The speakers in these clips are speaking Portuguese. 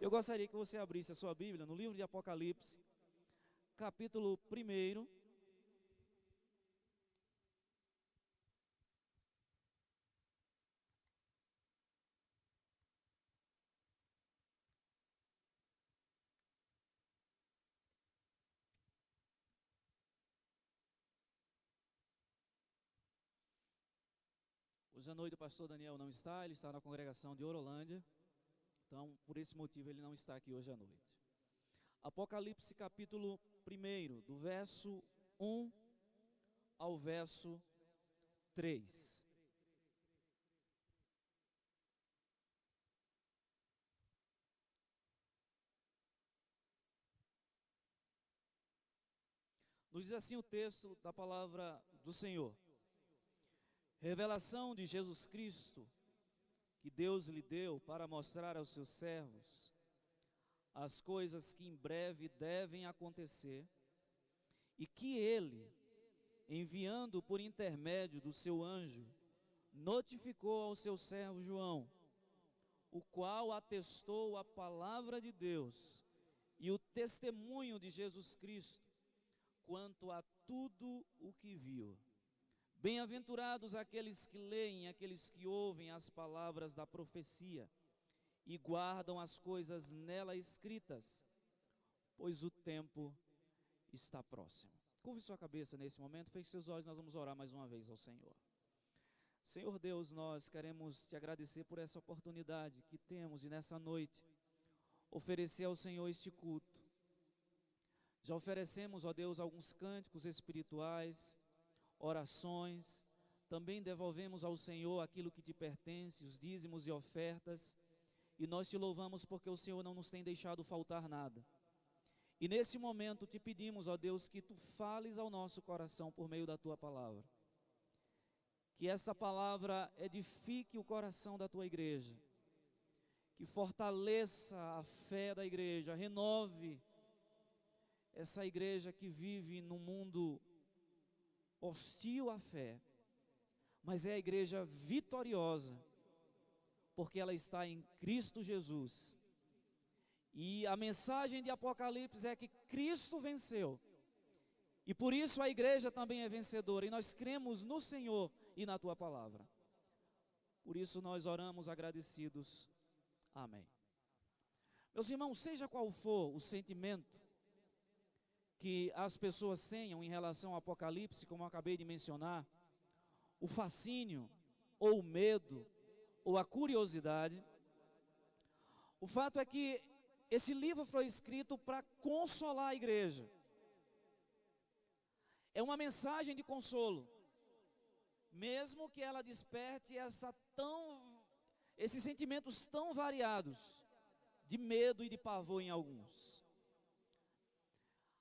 Eu gostaria que você abrisse a sua Bíblia no livro de Apocalipse, capítulo 1. Hoje à noite o pastor Daniel não está, ele está na congregação de Orolândia, então por esse motivo ele não está aqui hoje à noite. Apocalipse capítulo 1, do verso 1 ao verso 3. Nos diz assim o texto da palavra do Senhor: revelação de Jesus Cristo, que Deus lhe deu para mostrar aos seus servos as coisas que em breve devem acontecer, e que ele, enviando por intermédio do seu anjo, notificou ao seu servo João, o qual atestou a palavra de Deus e o testemunho de Jesus Cristo quanto a tudo o que viu. Bem-aventurados aqueles que leem, aqueles que ouvem as palavras da profecia e guardam as coisas nela escritas, pois o tempo está próximo. Curve sua cabeça nesse momento, feche seus olhos, nós vamos orar mais uma vez ao Senhor. Senhor Deus, nós queremos te agradecer por essa oportunidade que temos de nessa noite oferecer ao Senhor este culto. Já oferecemos, ó Deus, alguns cânticos espirituais, orações, também devolvemos ao Senhor aquilo que te pertence, os dízimos e ofertas, e nós te louvamos porque o Senhor não nos tem deixado faltar nada. E nesse momento te pedimos, ó Deus, que tu fales ao nosso coração por meio da tua palavra. Que essa palavra edifique o coração da tua igreja, que fortaleça a fé da igreja, renove essa igreja que vive num mundo hostil à fé, mas é a igreja vitoriosa, porque ela está em Cristo Jesus. E a mensagem de Apocalipse é que Cristo venceu, e por isso a igreja também é vencedora, e nós cremos no Senhor e na tua palavra. Por isso nós oramos agradecidos. Amém. Meus irmãos, seja qual for o sentimento que as pessoas tenham em relação ao Apocalipse, como eu acabei de mencionar, o fascínio, ou o medo, ou a curiosidade, o fato é que esse livro foi escrito para consolar a igreja. É uma mensagem de consolo, mesmo que ela desperte esses sentimentos tão variados, de medo e de pavor em alguns.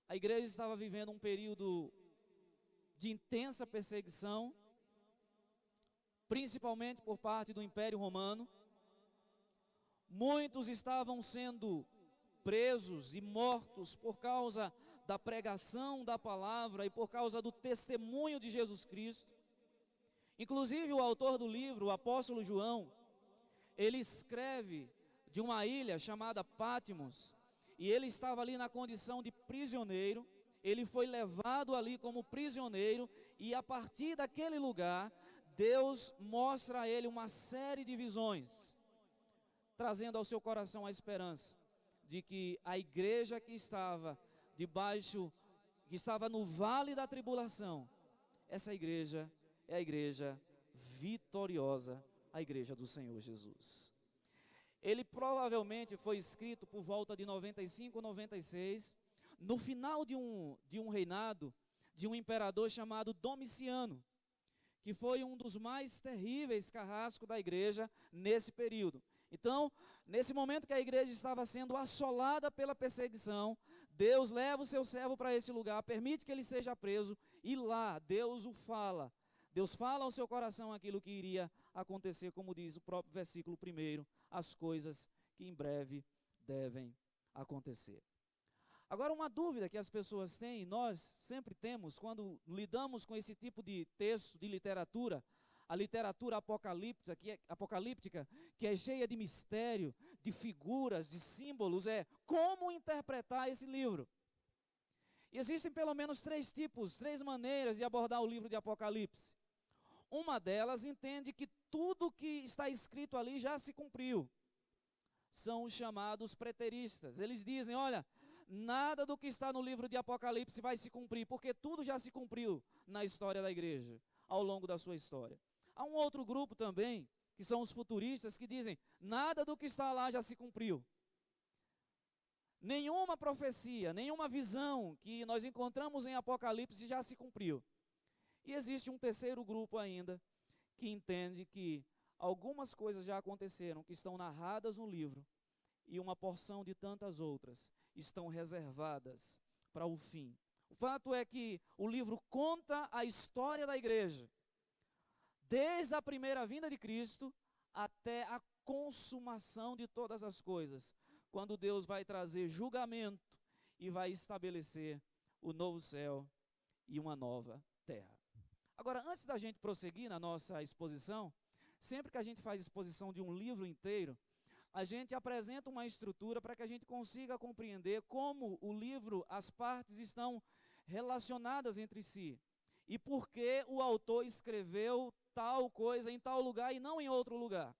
A igreja estava vivendo um período de intensa perseguição, principalmente por parte do Império Romano. Muitos estavam sendo presos e mortos por causa da pregação da palavra e por causa do testemunho de Jesus Cristo. Inclusive o autor do livro, o apóstolo João, ele escreve de uma ilha chamada Patmos, e ele estava ali na condição de prisioneiro. Ele foi levado ali como prisioneiro, e a partir daquele lugar, Deus mostra a ele uma série de visões, trazendo ao seu coração a esperança de que a igreja que estava no vale da tribulação, essa igreja é a igreja vitoriosa, a igreja do Senhor Jesus. Ele provavelmente foi escrito por volta de 95, 96, no final de um reinado de um imperador chamado Domiciano, que foi um dos mais terríveis carrascos da igreja nesse período. Então, nesse momento que a igreja estava sendo assolada pela perseguição, Deus leva o seu servo para esse lugar, permite que ele seja preso, e lá Deus o fala. Deus fala ao seu coração aquilo que iria acontecer, como diz o próprio versículo 1, as coisas que em breve devem acontecer. Agora, uma dúvida que as pessoas têm, e nós sempre temos, quando lidamos com esse tipo de texto, de literatura, a literatura apocalíptica, que é cheia de mistério, de figuras, de símbolos, é como interpretar esse livro. E existem pelo menos três maneiras de abordar o livro de Apocalipse. Uma delas entende que tudo que está escrito ali já se cumpriu. São os chamados preteristas. Eles dizem, olha, nada do que está no livro de Apocalipse vai se cumprir, porque tudo já se cumpriu na história da igreja, ao longo da sua história. Há um outro grupo também, que são os futuristas, que dizem, nada do que está lá já se cumpriu. Nenhuma profecia, nenhuma visão que nós encontramos em Apocalipse já se cumpriu. E existe um terceiro grupo ainda, que entende que algumas coisas já aconteceram, que estão narradas no livro, e uma porção de tantas outras estão reservadas para o fim. O fato é que o livro conta a história da igreja, desde a primeira vinda de Cristo até a consumação de todas as coisas, quando Deus vai trazer julgamento e vai estabelecer o novo céu e uma nova terra. Agora, antes da gente prosseguir na nossa exposição, sempre que a gente faz exposição de um livro inteiro, a gente apresenta uma estrutura para que a gente consiga compreender como o livro, as partes estão relacionadas entre si. E por que o autor escreveu tal coisa em tal lugar e não em outro lugar.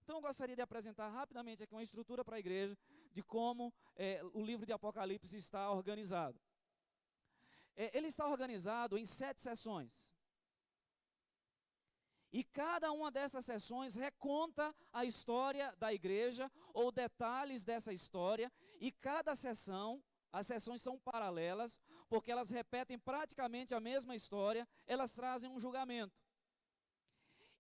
Então eu gostaria de apresentar rapidamente aqui uma estrutura para a igreja de como o livro de Apocalipse está organizado. Ele está organizado em 7 sessões. E cada uma dessas sessões reconta a história da igreja ou detalhes dessa história. E cada sessão, as sessões são paralelas, porque elas repetem praticamente a mesma história, elas trazem um julgamento.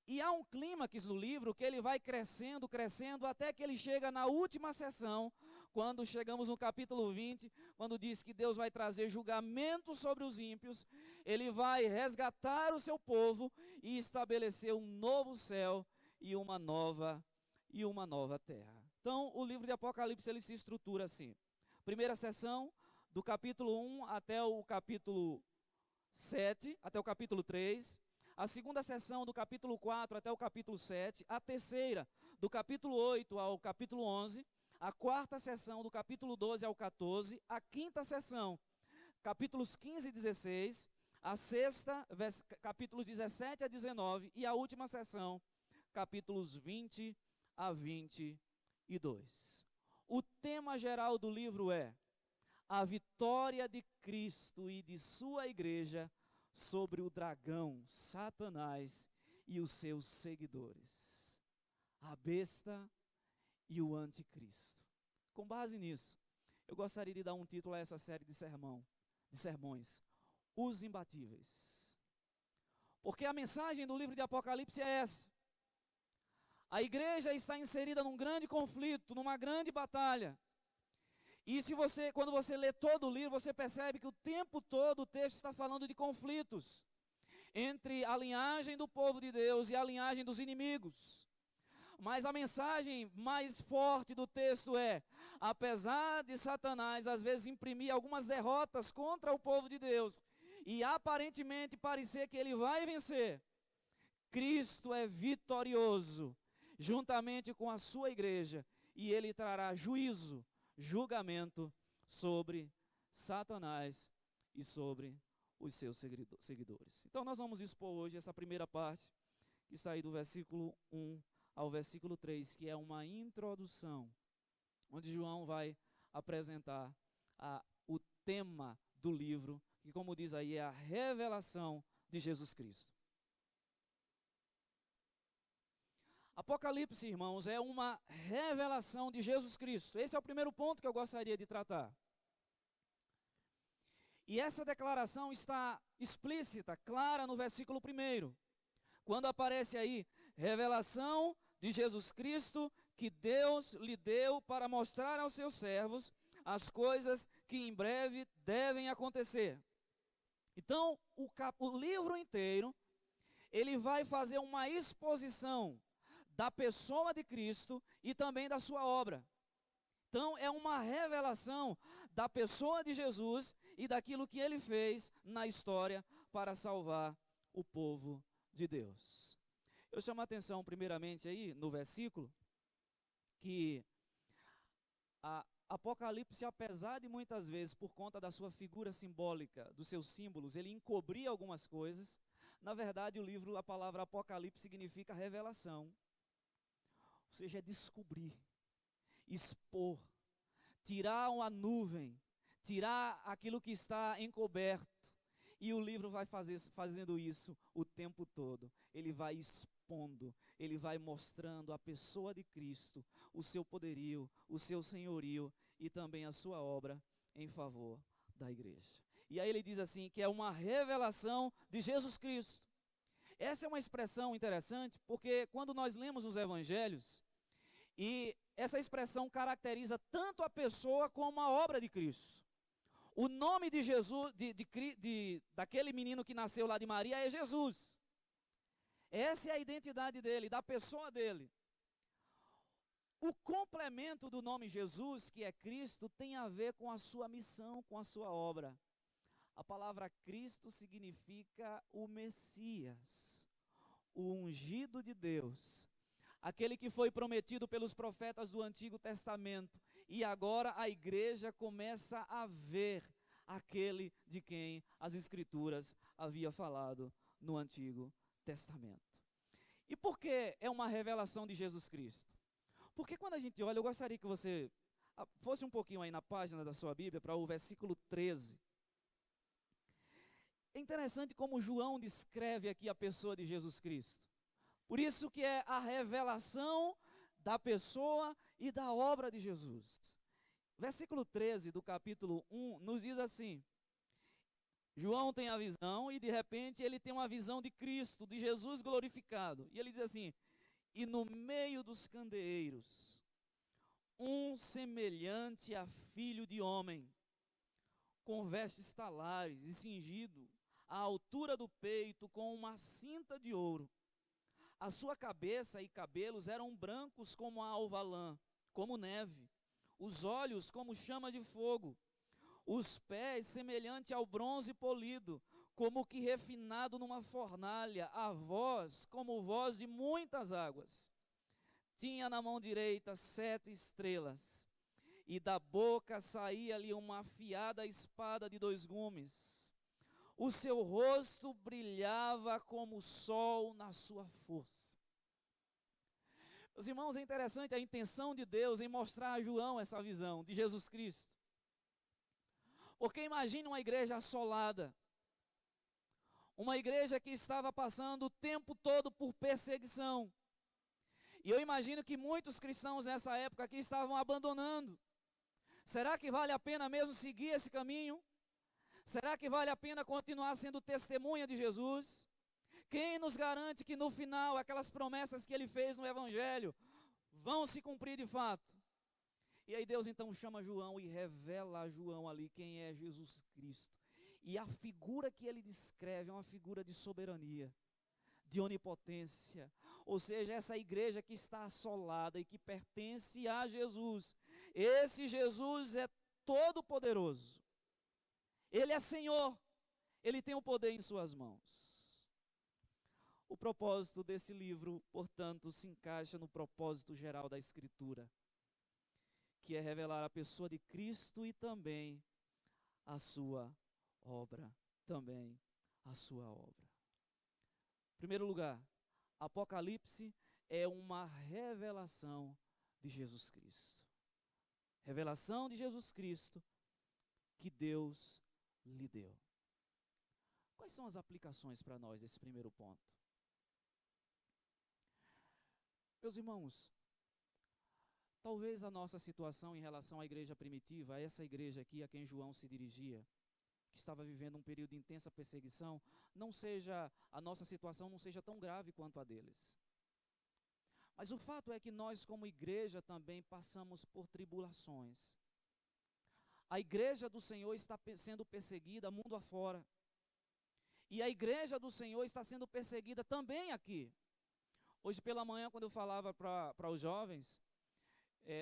E há um clímax no livro que ele vai crescendo, crescendo, até que ele chega na última sessão, quando chegamos no capítulo 20, quando diz que Deus vai trazer julgamento sobre os ímpios, ele vai resgatar o seu povo e estabelecer um novo céu e uma nova terra. Então, o livro de Apocalipse ele se estrutura assim. Primeira sessão, do capítulo 1 até o capítulo 7, até o capítulo 3. A segunda sessão, do capítulo 4 até o capítulo 7. A terceira, do capítulo 8 ao capítulo 11. A quarta sessão, do capítulo 12 ao 14. A quinta sessão, capítulos 15 e 16. A sexta, capítulos 17 a 19. E a última sessão, capítulos 20 a 22. O tema geral do livro é a vitória de Cristo e de sua igreja sobre o dragão, Satanás e os seus seguidores, a besta e o anticristo. Com base nisso, eu gostaria de dar um título a essa série de sermões, Os Imbatíveis. Porque a mensagem do livro de Apocalipse é essa. A igreja está inserida num grande conflito, numa grande batalha. E quando você lê todo o livro, você percebe que o tempo todo o texto está falando de conflitos entre a linhagem do povo de Deus e a linhagem dos inimigos. Mas a mensagem mais forte do texto é, apesar de Satanás às vezes imprimir algumas derrotas contra o povo de Deus, e aparentemente parecer que ele vai vencer, Cristo é vitorioso, juntamente com a sua igreja, e ele trará julgamento sobre Satanás e sobre os seus seguidores. Então nós vamos expor hoje essa primeira parte, que está aí do versículo 1 ao versículo 3, que é uma introdução, onde João vai apresentar o tema do livro, que como diz aí, é a revelação de Jesus Cristo. Apocalipse, irmãos, é uma revelação de Jesus Cristo. Esse é o primeiro ponto que eu gostaria de tratar. E essa declaração está explícita, clara no versículo 1, quando aparece aí, revelação de Jesus Cristo, que Deus lhe deu para mostrar aos seus servos as coisas que em breve devem acontecer. Então, o livro inteiro, ele vai fazer uma exposição da pessoa de Cristo e também da sua obra. Então é uma revelação da pessoa de Jesus e daquilo que ele fez na história para salvar o povo de Deus. Eu chamo a atenção primeiramente aí no versículo, que Apocalipse, apesar de muitas vezes, por conta da sua figura simbólica, dos seus símbolos, ele encobria algumas coisas. Na verdade, o livro, a palavra Apocalipse significa revelação. Ou seja, é descobrir, expor, tirar a nuvem, tirar aquilo que está encoberto. E o livro vai fazendo isso o tempo todo. Ele vai expondo, ele vai mostrando a pessoa de Cristo, o seu poderio, o seu senhorio e também a sua obra em favor da igreja. E aí ele diz assim, que é uma revelação de Jesus Cristo. Essa é uma expressão interessante, porque quando nós lemos os evangelhos, e essa expressão caracteriza tanto a pessoa como a obra de Cristo. O nome de Jesus, daquele menino que nasceu lá de Maria é Jesus. Essa é a identidade dele, da pessoa dele. O complemento do nome Jesus, que é Cristo, tem a ver com a sua missão, com a sua obra. A palavra Cristo significa o Messias, o ungido de Deus, aquele que foi prometido pelos profetas do Antigo Testamento. E agora a igreja começa a ver aquele de quem as Escrituras haviam falado no Antigo Testamento. E por que é uma revelação de Jesus Cristo? Porque quando a gente olha, eu gostaria que você fosse um pouquinho aí na página da sua Bíblia, para o versículo 13. É interessante como João descreve aqui a pessoa de Jesus Cristo. Por isso que é a revelação da pessoa e da obra de Jesus. Versículo 13 do capítulo 1 nos diz assim: João tem a visão e de repente ele tem uma visão de Cristo, de Jesus glorificado. E ele diz assim: e no meio dos candeeiros, um semelhante a filho de homem, com vestes talares e cingido à altura do peito com uma cinta de ouro. A sua cabeça e cabelos eram brancos como a alva lã, como neve. Os olhos como chama de fogo. Os pés semelhante ao bronze polido, como que refinado numa fornalha. A voz como voz de muitas águas. Tinha na mão direita 7 estrelas. E da boca saía-lhe uma afiada espada de 2 gumes. O seu rosto brilhava como o sol na sua força. Meus irmãos, é interessante a intenção de Deus em mostrar a João essa visão de Jesus Cristo. Porque imagine uma igreja assolada. Uma igreja que estava passando o tempo todo por perseguição. E eu imagino que muitos cristãos nessa época aqui estavam abandonando. Será que vale a pena mesmo seguir esse caminho? Será que vale a pena continuar sendo testemunha de Jesus? Quem nos garante que no final aquelas promessas que ele fez no Evangelho vão se cumprir de fato? E aí Deus então chama João e revela a João ali quem é Jesus Cristo. E a figura que ele descreve é uma figura de soberania, de onipotência. Ou seja, essa igreja que está assolada e que pertence a Jesus. Esse Jesus é todo poderoso. Ele é Senhor, Ele tem o poder em suas mãos. O propósito desse livro, portanto, se encaixa no propósito geral da Escritura, que é revelar a pessoa de Cristo e também a sua obra, Em primeiro lugar, Apocalipse é uma revelação de Jesus Cristo. Revelação de Jesus Cristo que Deus lhe deu. Quais são as aplicações para nós desse primeiro ponto? Meus irmãos, talvez a nossa situação em relação à igreja primitiva, essa igreja aqui a quem João se dirigia, que estava vivendo um período de intensa perseguição, a nossa situação não seja tão grave quanto a deles. Mas o fato é que nós como igreja também passamos por tribulações. A igreja do Senhor está sendo perseguida mundo afora. E a igreja do Senhor está sendo perseguida também aqui. Hoje pela manhã, quando eu falava para os jovens,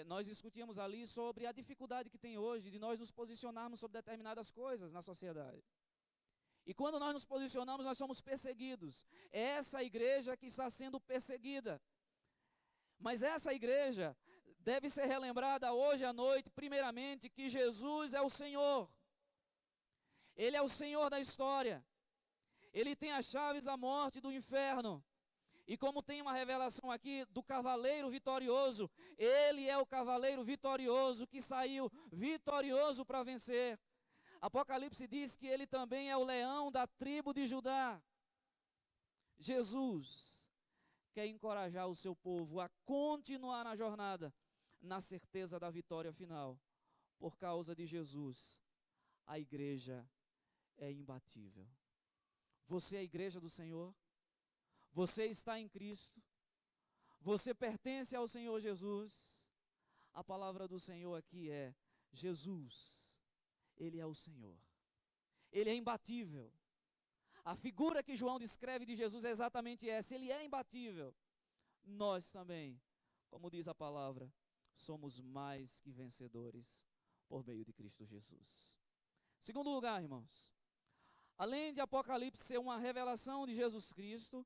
nós discutíamos ali sobre a dificuldade que tem hoje de nós nos posicionarmos sobre determinadas coisas na sociedade. E quando nós nos posicionamos, nós somos perseguidos. É essa igreja que está sendo perseguida. Mas essa igreja deve ser relembrada hoje à noite, primeiramente, que Jesus é o Senhor. Ele é o Senhor da história. Ele tem as chaves da morte e do inferno. E como tem uma revelação aqui do cavaleiro vitorioso, ele é o cavaleiro vitorioso que saiu vitorioso para vencer. Apocalipse diz que ele também é o leão da tribo de Judá. Jesus quer encorajar o seu povo a continuar na jornada, na certeza da vitória final. Por causa de Jesus, a igreja é imbatível. Você é a igreja do Senhor? Você está em Cristo? Você pertence ao Senhor Jesus? A palavra do Senhor aqui é: Jesus, Ele é o Senhor. Ele é imbatível. A figura que João descreve de Jesus é exatamente essa. Ele é imbatível. Nós também, como diz a palavra, somos mais que vencedores por meio de Cristo Jesus. Segundo lugar, irmãos, além de Apocalipse ser uma revelação de Jesus Cristo,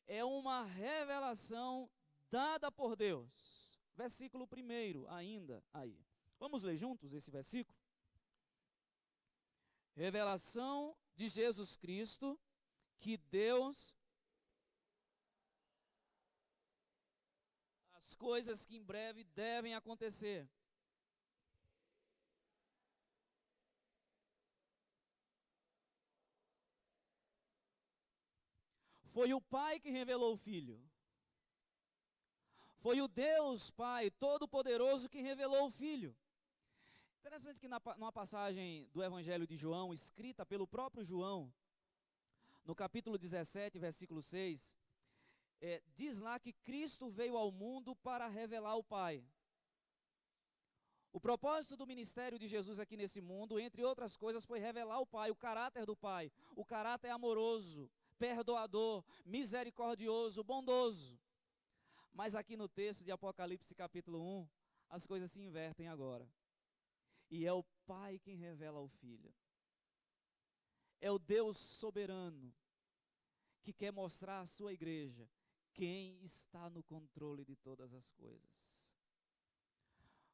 é uma revelação dada por Deus. Versículo 1 ainda aí. Vamos ler juntos esse versículo? Revelação de Jesus Cristo, que Deus, as coisas que em breve devem acontecer. Foi o Pai que revelou o Filho. Foi o Deus Pai Todo-Poderoso que revelou o Filho. Interessante que numa passagem do Evangelho de João, escrita pelo próprio João, no capítulo 17, versículo 6, diz lá que Cristo veio ao mundo para revelar o Pai. O propósito do ministério de Jesus aqui nesse mundo, entre outras coisas, foi revelar o Pai, o caráter do Pai, o caráter amoroso, perdoador, misericordioso, bondoso. Mas aqui no texto de Apocalipse capítulo 1, as coisas se invertem agora. E é o Pai quem revela o Filho. É o Deus soberano que quer mostrar à sua igreja quem está no controle de todas as coisas.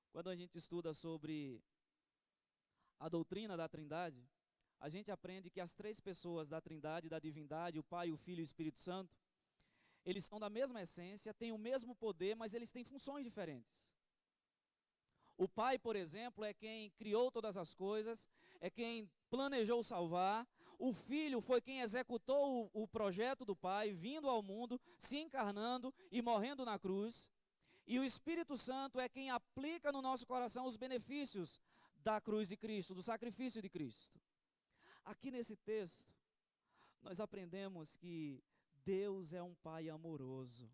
Quando a gente estuda sobre a doutrina da Trindade, a gente aprende que as três pessoas da Trindade, da divindade, o Pai, o Filho e o Espírito Santo, eles são da mesma essência, têm o mesmo poder, mas eles têm funções diferentes. O Pai, por exemplo, é quem criou todas as coisas, é quem planejou salvar. O Filho foi quem executou o projeto do Pai, vindo ao mundo, se encarnando e morrendo na cruz. E o Espírito Santo é quem aplica no nosso coração os benefícios da cruz de Cristo, do sacrifício de Cristo. Aqui nesse texto, nós aprendemos que Deus é um Pai amoroso,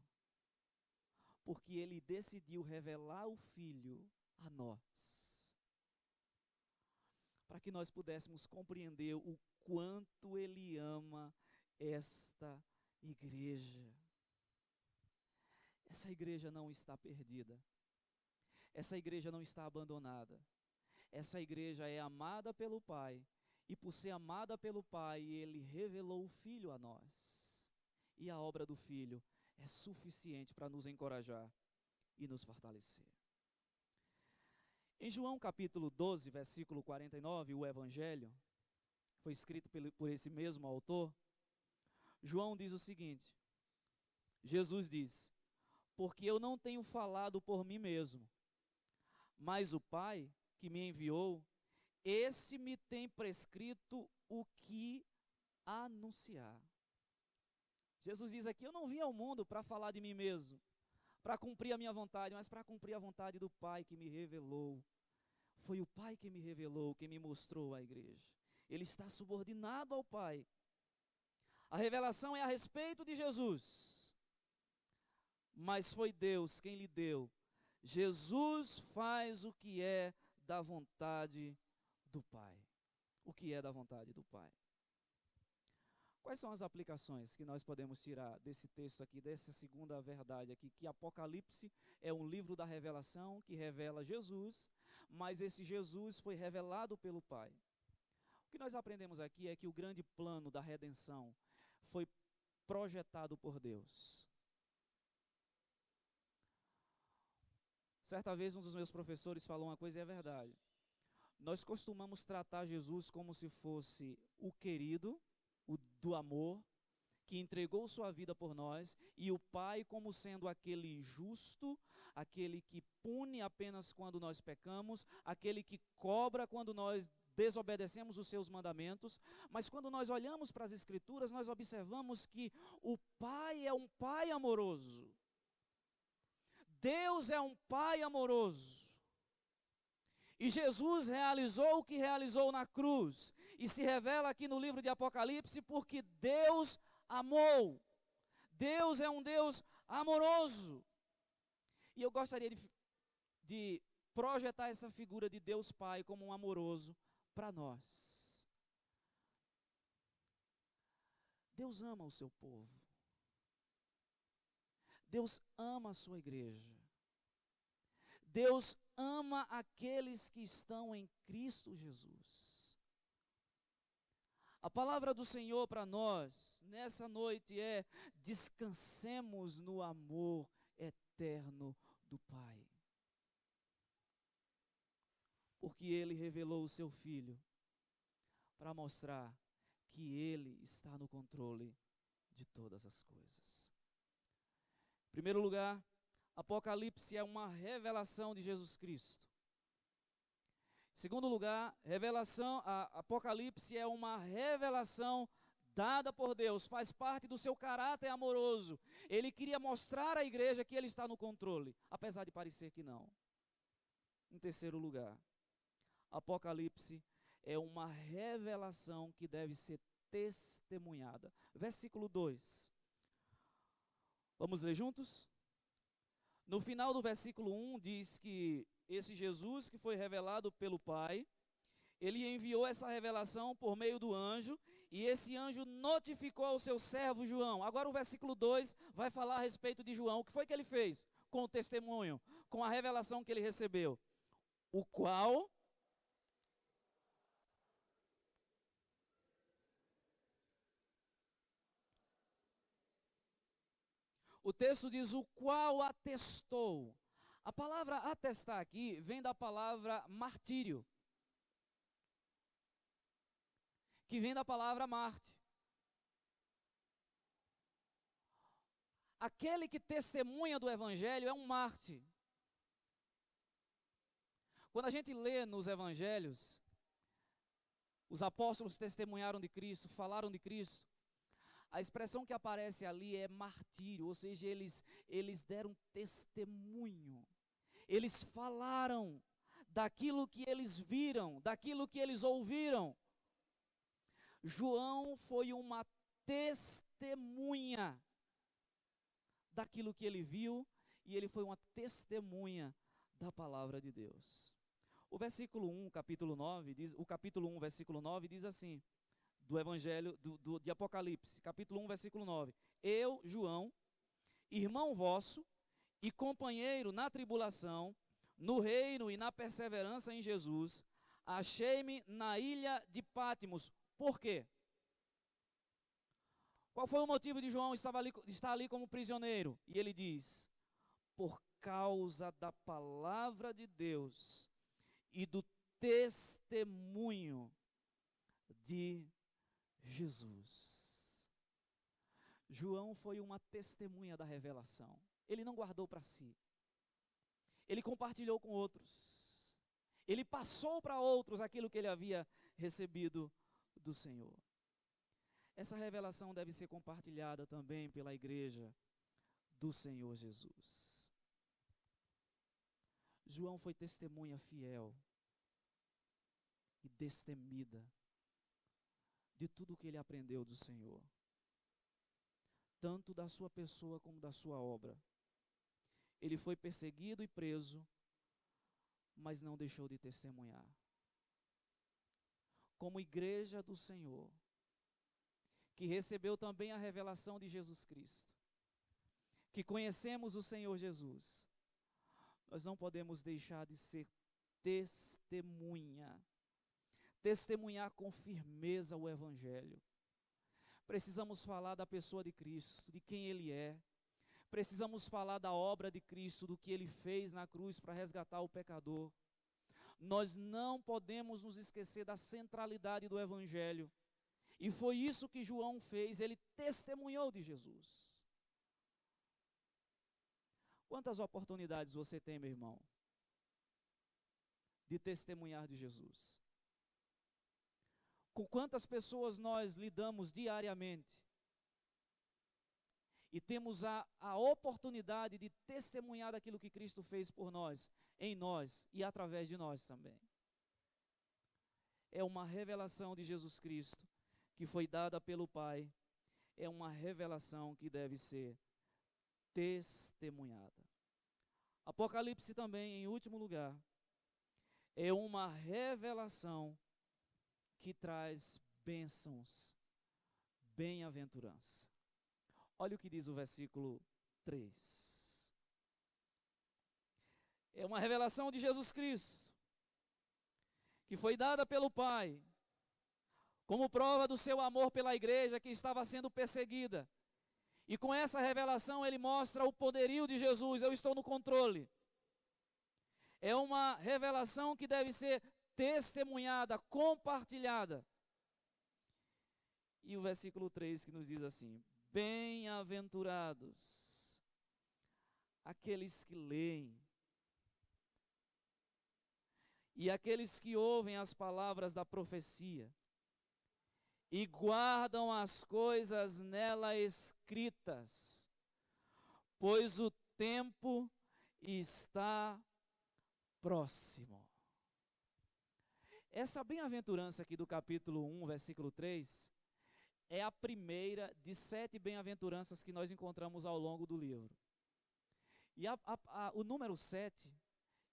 porque Ele decidiu revelar o Filho a nós, para que nós pudéssemos compreender o quanto Ele ama esta igreja. Essa igreja não está perdida, essa igreja não está abandonada, essa igreja é amada pelo Pai, e por ser amada pelo Pai, Ele revelou o Filho a nós, e a obra do Filho é suficiente para nos encorajar e nos fortalecer. Em João capítulo 12, versículo 49, o Evangelho, foi escrito por esse mesmo autor, João diz o seguinte: Jesus diz: porque eu não tenho falado por mim mesmo, mas o Pai que me enviou, esse me tem prescrito o que anunciar. Jesus diz aqui: eu não vim ao mundo para falar de mim mesmo, para cumprir a minha vontade, mas para cumprir a vontade do Pai que me revelou. Foi o Pai que me revelou, que me mostrou a igreja. Ele está subordinado ao Pai. A revelação é a respeito de Jesus, mas foi Deus quem lhe deu. Jesus faz o que é da vontade do Pai. O que é da vontade do Pai. Quais são as aplicações que nós podemos tirar desse texto aqui, dessa segunda verdade aqui, que Apocalipse é um livro da revelação que revela Jesus, mas esse Jesus foi revelado pelo Pai. O que nós aprendemos aqui é que o grande plano da redenção foi projetado por Deus. Certa vez um dos meus professores falou uma coisa e é verdade. Nós costumamos tratar Jesus como se fosse o querido, o do amor, que entregou sua vida por nós, e o Pai como sendo aquele justo, aquele que pune apenas quando nós pecamos, aquele que cobra quando nós desobedecemos os seus mandamentos. Mas quando nós olhamos para as Escrituras, nós observamos que o Pai é um Pai amoroso. Deus é um Pai amoroso. E Jesus realizou o que realizou na cruz. E se revela aqui no livro de Apocalipse porque Deus amou. Deus é um Deus amoroso. E eu gostaria de projetar essa figura de Deus Pai como um amoroso para nós. Deus ama o seu povo. Deus ama a sua igreja. Deus ama aqueles que estão em Cristo Jesus. A palavra do Senhor para nós, nessa noite, é: descansemos no amor eterno do Pai. Porque Ele revelou o seu Filho para mostrar que Ele está no controle de todas as coisas. Em primeiro lugar, Apocalipse é uma revelação de Jesus Cristo. Em segundo lugar, Apocalipse é uma revelação dada por Deus, faz parte do seu caráter amoroso. Ele queria mostrar à igreja que Ele está no controle, apesar de parecer que não. Em terceiro lugar, Apocalipse é uma revelação que deve ser testemunhada. Versículo 2. Vamos ler juntos? No final do versículo 1 diz que esse Jesus que foi revelado pelo Pai, Ele enviou essa revelação por meio do anjo, e esse anjo notificou ao seu servo João. Agora o versículo 2 vai falar a respeito de João. O que foi que ele fez com o testemunho, com a revelação que ele recebeu? O qual... O texto diz: o qual atestou. A palavra atestar aqui vem da palavra martírio, que vem da palavra Marte. Aquele que testemunha do Evangelho é um Marte. Quando a gente lê nos Evangelhos, os apóstolos testemunharam de Cristo, falaram de Cristo. A expressão que aparece ali é martírio, ou seja, eles deram testemunho. Eles falaram daquilo que eles viram, daquilo que eles ouviram. João foi uma testemunha daquilo que ele viu, e ele foi uma testemunha da palavra de Deus. O versículo 1, capítulo 9, o capítulo 1, versículo 9 diz assim, do Evangelho de Apocalipse, capítulo 1, versículo 9. Eu, João, irmão vosso e companheiro na tribulação, no reino e na perseverança em Jesus, achei-me na ilha de Patmos. Por quê? Qual foi o motivo de João estar ali como prisioneiro? E ele diz: por causa da palavra de Deus e do testemunho de Jesus. João foi uma testemunha da revelação. Ele não guardou para si. Ele compartilhou com outros. Ele passou para outros aquilo que ele havia recebido do Senhor. Essa revelação deve ser compartilhada também pela igreja do Senhor Jesus. João foi testemunha fiel e destemida de tudo que ele aprendeu do Senhor, tanto da sua pessoa como da sua obra. Ele foi perseguido e preso, mas não deixou de testemunhar. Como igreja do Senhor, que recebeu também a revelação de Jesus Cristo, que conhecemos o Senhor Jesus, nós não podemos deixar de ser testemunha testemunhar com firmeza o Evangelho. Precisamos falar da pessoa de Cristo, de quem Ele é. Precisamos falar da obra de Cristo, do que Ele fez na cruz para resgatar o pecador. Nós não podemos nos esquecer da centralidade do Evangelho. E foi isso que João fez, ele testemunhou de Jesus. Quantas oportunidades você tem, meu irmão, de testemunhar de Jesus? Com quantas pessoas nós lidamos diariamente e temos a oportunidade de testemunhar daquilo que Cristo fez por nós, em nós e através de nós também. É uma revelação de Jesus Cristo que foi dada pelo Pai, é uma revelação que deve ser testemunhada. Apocalipse também, em último lugar, é uma revelação que traz bênçãos, bem-aventurança. Olha o que diz o versículo 3. É uma revelação de Jesus Cristo, que foi dada pelo Pai, como prova do seu amor pela igreja que estava sendo perseguida. E com essa revelação ele mostra o poderio de Jesus, eu estou no controle. É uma revelação que deve ser testemunhada, compartilhada. E o versículo 3 que nos diz assim: bem-aventurados aqueles que leem e aqueles que ouvem as palavras da profecia e guardam as coisas nela escritas, pois o tempo está próximo. Essa bem-aventurança aqui do capítulo 1, versículo 3, é a primeira de 7 bem-aventuranças que nós encontramos ao longo do livro. E o número 7,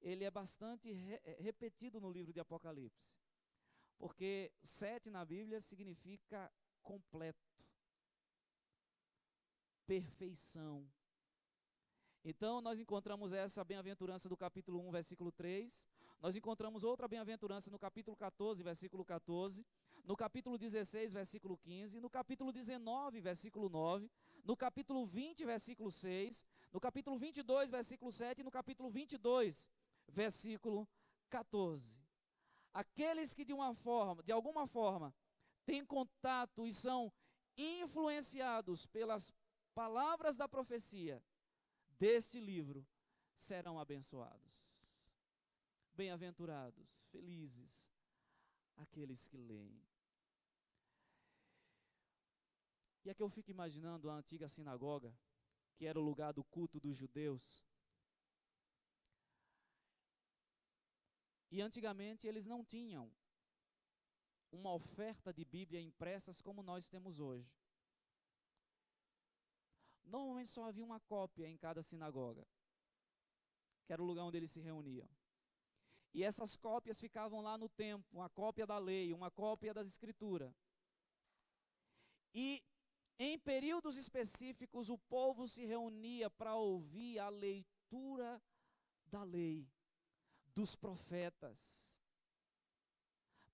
ele é bastante repetido no livro de Apocalipse. Porque 7 na Bíblia significa completo, perfeição. Então, nós encontramos essa bem-aventurança do capítulo 1, versículo 3. Nós encontramos outra bem-aventurança no capítulo 14, versículo 14. No capítulo 16, versículo 15. No capítulo 19, versículo 9. No capítulo 20, versículo 6. No capítulo 22, versículo 7. E no capítulo 22, versículo 14. Aqueles que de alguma forma, têm contato e são influenciados pelas palavras da profecia deste livro, serão abençoados. Bem-aventurados, felizes, aqueles que leem. E aqui eu fico imaginando a antiga sinagoga, que era o lugar do culto dos judeus. E antigamente eles não tinham uma oferta de Bíblia impressas como nós temos hoje. Normalmente só havia uma cópia em cada sinagoga, que era o lugar onde eles se reuniam. E essas cópias ficavam lá no templo, uma cópia da lei, uma cópia das escrituras. E em períodos específicos o povo se reunia para ouvir a leitura da lei, dos profetas,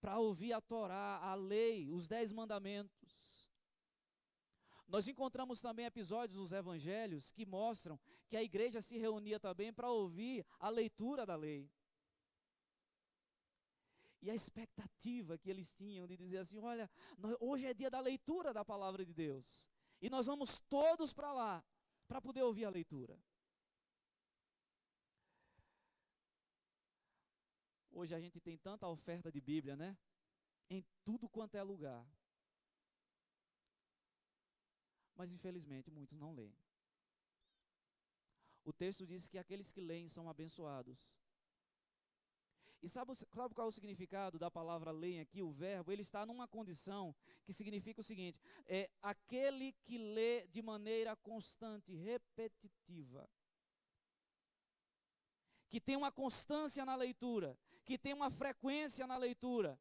para ouvir a Torá, a lei, os 10 mandamentos. Nós encontramos também episódios nos evangelhos que mostram que a igreja se reunia também para ouvir a leitura da lei. E a expectativa que eles tinham de dizer assim, olha, hoje é dia da leitura da palavra de Deus. E nós vamos todos para lá, para poder ouvir a leitura. Hoje a gente tem tanta oferta de Bíblia, né? Em tudo quanto é lugar. Mas infelizmente muitos não leem. O texto diz que aqueles que leem são abençoados. E sabe qual é o significado da palavra leem aqui? O verbo, ele está numa condição que significa o seguinte, é aquele que lê de maneira constante, repetitiva. Que tem uma constância na leitura, que tem uma frequência na leitura.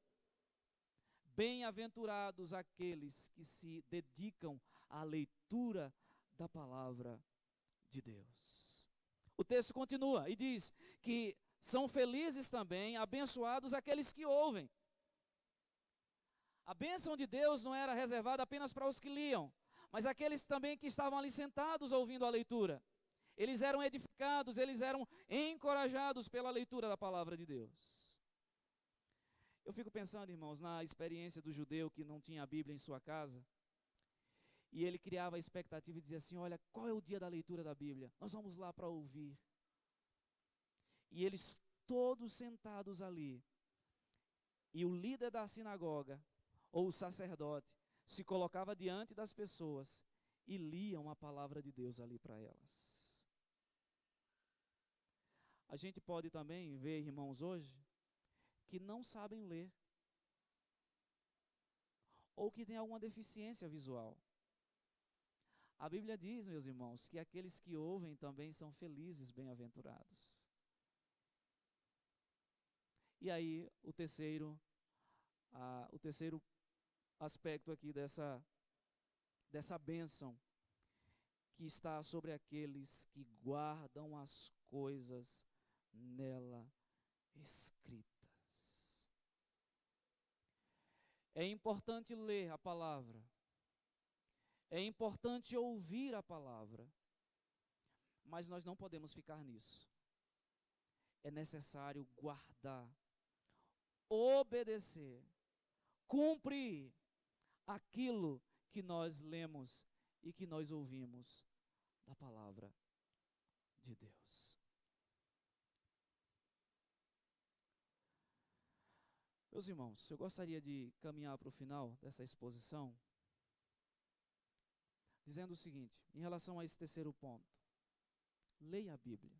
Bem-aventurados aqueles que se dedicam à leitura da palavra de Deus. O texto continua e diz que são felizes também, abençoados aqueles que ouvem. A bênção de Deus não era reservada apenas para os que liam, mas aqueles também que estavam ali sentados ouvindo a leitura. Eles eram edificados, eles eram encorajados pela leitura da palavra de Deus. Eu fico pensando, irmãos, na experiência do judeu que não tinha a Bíblia em sua casa, e ele criava a expectativa e dizia assim: olha, qual é o dia da leitura da Bíblia? Nós vamos lá para ouvir. E eles todos sentados ali, e o líder da sinagoga, ou o sacerdote, se colocava diante das pessoas e liam a palavra de Deus ali para elas. A gente pode também ver, irmãos, hoje, que não sabem ler, ou que têm alguma deficiência visual. A Bíblia diz, meus irmãos, que aqueles que ouvem também são felizes, bem-aventurados. E aí, o terceiro aspecto aqui dessa bênção, que está sobre aqueles que guardam as coisas nela escritas. É importante ler a palavra. É importante ouvir a palavra, mas nós não podemos ficar nisso. É necessário guardar, obedecer, cumprir aquilo que nós lemos e que nós ouvimos da palavra de Deus. Meus irmãos, eu gostaria de caminhar para o final dessa exposição dizendo o seguinte, em relação a esse terceiro ponto: leia a Bíblia.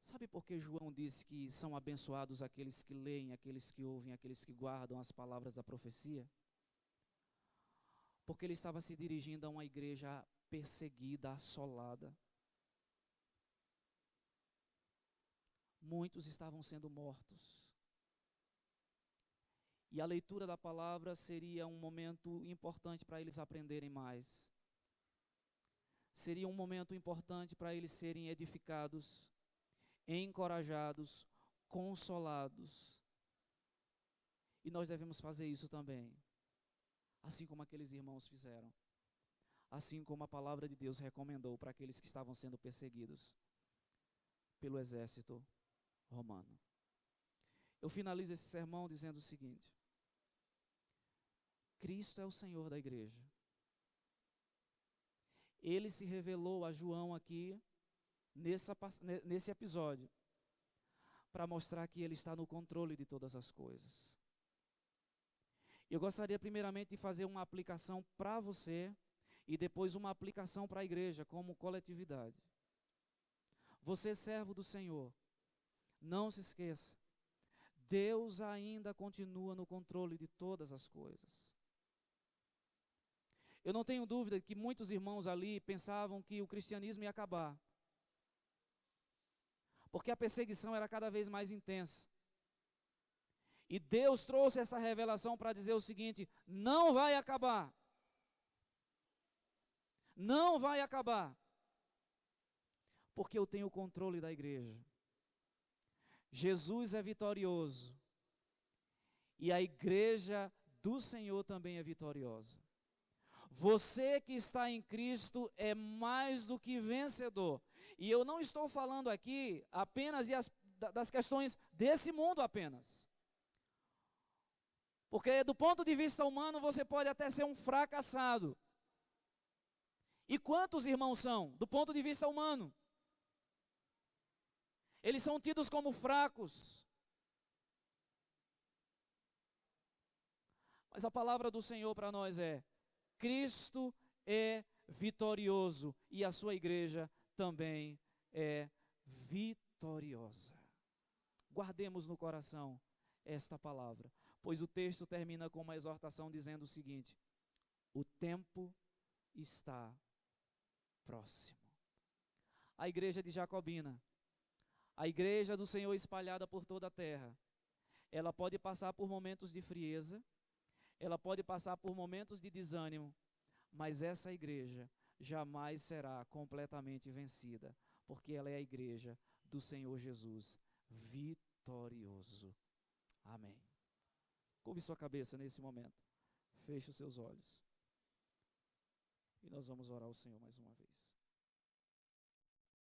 Sabe por que João disse que são abençoados aqueles que leem, aqueles que ouvem, aqueles que guardam as palavras da profecia? Porque ele estava se dirigindo a uma igreja perseguida, assolada. Muitos estavam sendo mortos. E a leitura da palavra seria um momento importante para eles aprenderem mais. Seria um momento importante para eles serem edificados, encorajados, consolados. E nós devemos fazer isso também, assim como aqueles irmãos fizeram. Assim como a palavra de Deus recomendou para aqueles que estavam sendo perseguidos pelo exército romano. Eu finalizo esse sermão dizendo o seguinte: Cristo é o Senhor da igreja. Ele se revelou a João aqui, nesse episódio, para mostrar que Ele está no controle de todas as coisas. Eu gostaria primeiramente de fazer uma aplicação para você e depois uma aplicação para a igreja como coletividade. Você, servo do Senhor, não se esqueça, Deus ainda continua no controle de todas as coisas. Eu não tenho dúvida que muitos irmãos ali pensavam que o cristianismo ia acabar, porque a perseguição era cada vez mais intensa. E Deus trouxe essa revelação para dizer o seguinte: não vai acabar. Não vai acabar. Porque eu tenho o controle da igreja. Jesus é vitorioso. E a igreja do Senhor também é vitoriosa. Você que está em Cristo é mais do que vencedor. E eu não estou falando aqui apenas das questões desse mundo apenas. Porque do ponto de vista humano você pode até ser um fracassado. E quantos irmãos são, do ponto de vista humano? Eles são tidos como fracos. Mas a palavra do Senhor para nós é: Cristo é vitorioso e a sua igreja também é vitoriosa. Guardemos no coração esta palavra, pois o texto termina com uma exortação dizendo o seguinte: o tempo está próximo. A igreja de Jacobina, a igreja do Senhor espalhada por toda a terra, ela pode passar por momentos de frieza, ela pode passar por momentos de desânimo, mas essa igreja jamais será completamente vencida, porque ela é a igreja do Senhor Jesus vitorioso. Amém. Curve sua cabeça nesse momento. Feche os seus olhos. E nós vamos orar ao Senhor mais uma vez.